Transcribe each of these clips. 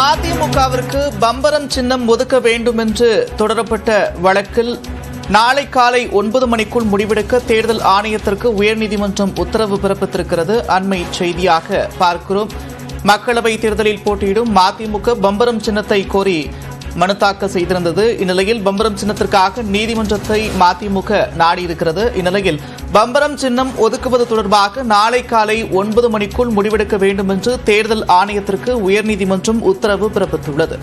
மதிமுகவிற்கு பம்பரம் சின்னம் ஒதுக்க வேண்டும் என்று தொடரப்பட்ட வழக்கில் நாளை காலை 9 மணிக்குள் முடிவெடுக்க தேர்தல் ஆணையத்திற்கு உயர்நீதிமன்றம் உத்தரவு பிறப்பித்திருக்கிறது. அண்மை செய்தியாக பார்க்கிறோம். மக்களவைத் தேர்தலில் போட்டியிடும் மதிமுக பம்பரம் சின்னத்தை கோரி மனு தாக்கல் செய்திருந்தது. இந்நிலையில் பம்பரம் சின்னத்திற்காக நீதிமன்றத்தை மதிமுக நாடியிருக்கிறது. இந்நிலையில் பம்பரம் சின்னம் ஒதுக்குவது தொடர்பாக நாளை காலை 9 மணிக்குள் முடிவெடுக்க வேண்டும் என்று தேர்தல் ஆணையத்திற்கு உயர்நீதிமன்றம் உத்தரவு பிறப்பித்துள்ளது.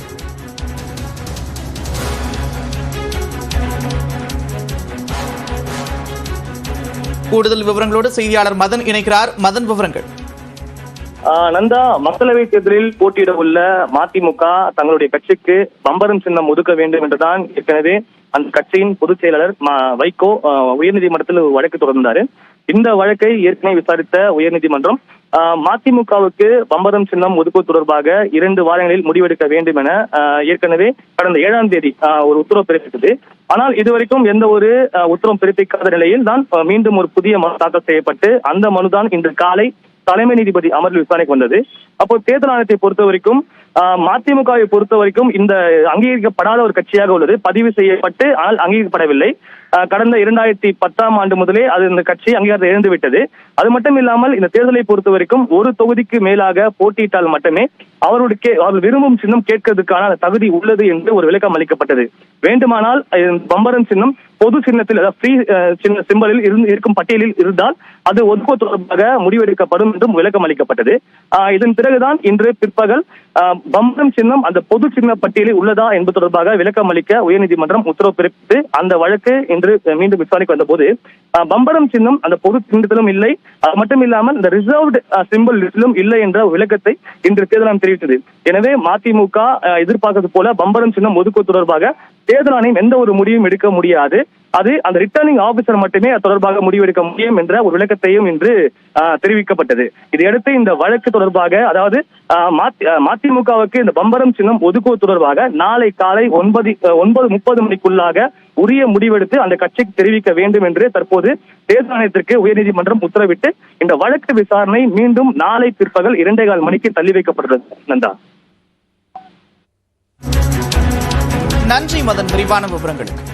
கூடுதல் விவரங்களோடு செய்தியாளர் மதன் இணைக்கிறார். மதன், விவரங்கள். நந்தா, மக்களவை தேர்தலில் போட்டியிட உள்ள மதிமுக தங்களுடைய கட்சிக்கு பம்பரம் சின்னம் ஒதுக்க வேண்டும் என்றுதான் ஏற்கனவே அந்த கட்சியின் பொதுச் செயலாளர் வைகோ உயர்நீதிமன்றத்தில் வழக்கு தொடர்ந்தாரு. இந்த வழக்கை ஏற்கனவே விசாரித்த உயர்நீதிமன்றம் மதிமுகவுக்கு பம்பரம் சின்னம் ஒதுக்குவது தொடர்பாக 2 வாரங்களில் முடிவெடுக்க வேண்டும் என ஏற்கனவே கடந்த 7ஆம் தேதி ஒரு உத்தரவு பிறப்பித்தது. ஆனால் இதுவரைக்கும் எந்த ஒரு உத்தரவு பிறப்பிக்காத நிலையில் தான் மீண்டும் ஒரு புதிய மனு தாக்கல் செய்யப்பட்டு அந்த மனுதான் இன்று காலை தலைமை நீதிபதி அமர்வில் விசாரணைக்கு வந்தது. அப்போ தேர்தல் ஆணையத்தை பொறுத்த வரைக்கும் மதிமுகவை பொறுத்த வரைக்கும் இந்த அங்கீகரிக்கப்படாத ஒரு கட்சியாக உள்ளது. பதிவு செய்யப்பட்டு ஆனால் அங்கீகரிக்கப்படவில்லை. கடந்த 2010ஆம் ஆண்டு முதலே அது இந்த கட்சி அங்கீகாரத்தை இழந்துவிட்டது. அது மட்டும் இல்லாமல் இந்த தேர்தலை பொறுத்த வரைக்கும் ஒரு தொகுதிக்கு மேலாக போட்டியிட்டால் மட்டுமே அவர்கள் விரும்பும் சின்னம் கேட்கறதுக்கான தகுதி உள்ளது என்று ஒரு விளக்கம் அளிக்கப்பட்டது. வேண்டுமானால் பம்பரம் சின்னம் பொது சின்னத்தில் ஃப்ரீ சின்ன சிம்பலில் இருக்கும் பட்டியலில் இருந்தால் அது ஒதுக்குவது தொடர்பாக முடிவெடுக்கப்படும் என்றும் விளக்கம் அளிக்கப்பட்டது. இதன் பிறகுதான் இன்று பிற்பகல் பம்பரம் சின்னம் அந்த பொது சின்ன பட்டியலில் உள்ளதா என்பது தொடர்பாக விளக்கம் அளிக்க உயர்நீதிமன்றம் உத்தரவு பிறப்பித்து அந்த வழக்கு இன்று மீண்டும் விசாரணைக்கு வந்த போது பம்பரம் சின்னம் அந்த பொது சின்னத்திலும் இல்லை, அது மட்டும் இல்லாமல் இந்த ரிசர்வ்டு சிம்பிள் லிஸ்டிலும் இல்லை என்ற விளக்கத்தை இன்று தேர்தல் ஆணையம் தெரிவித்தது. எனவே மதிமுக எதிர்பார்த்தது போல பம்பரம் சின்னம் ஒதுக்குவது தொடர்பாக தேர்தல் ஆணையம் எந்த ஒரு முடிவும் எடுக்க முடியாது. அது அந்த ரிட்டர்னிங் ஆபீசர் மட்டுமே அது தொடர்பாக முடிவெடுக்க முடியும் என்ற ஒரு விளக்கத்தையும் இன்று தெரிவிக்கப்பட்டது. இதையடுத்து இந்த வழக்கு தொடர்பாக, அதாவது மதிமுகவுக்கு இந்த பம்பரம் சின்னம் ஒதுக்குவது தொடர்பாக நாளை காலை 9:30 மணிக்குள்ளாக உரிய முடிவெடுத்து அந்த கட்சிக்கு தெரிவிக்க வேண்டும் என்று தற்போது தேர்தல் ஆணையத்திற்கு உயர்நீதிமன்றம் உத்தரவிட்டு இந்த வழக்கு விசாரணை மீண்டும் நாளை பிற்பகல் 2:15 மணிக்கு தள்ளி வைக்கப்பட்டுள்ளது. நந்தா, நன்றி மதன், விரிவான விவரங்களுக்கு.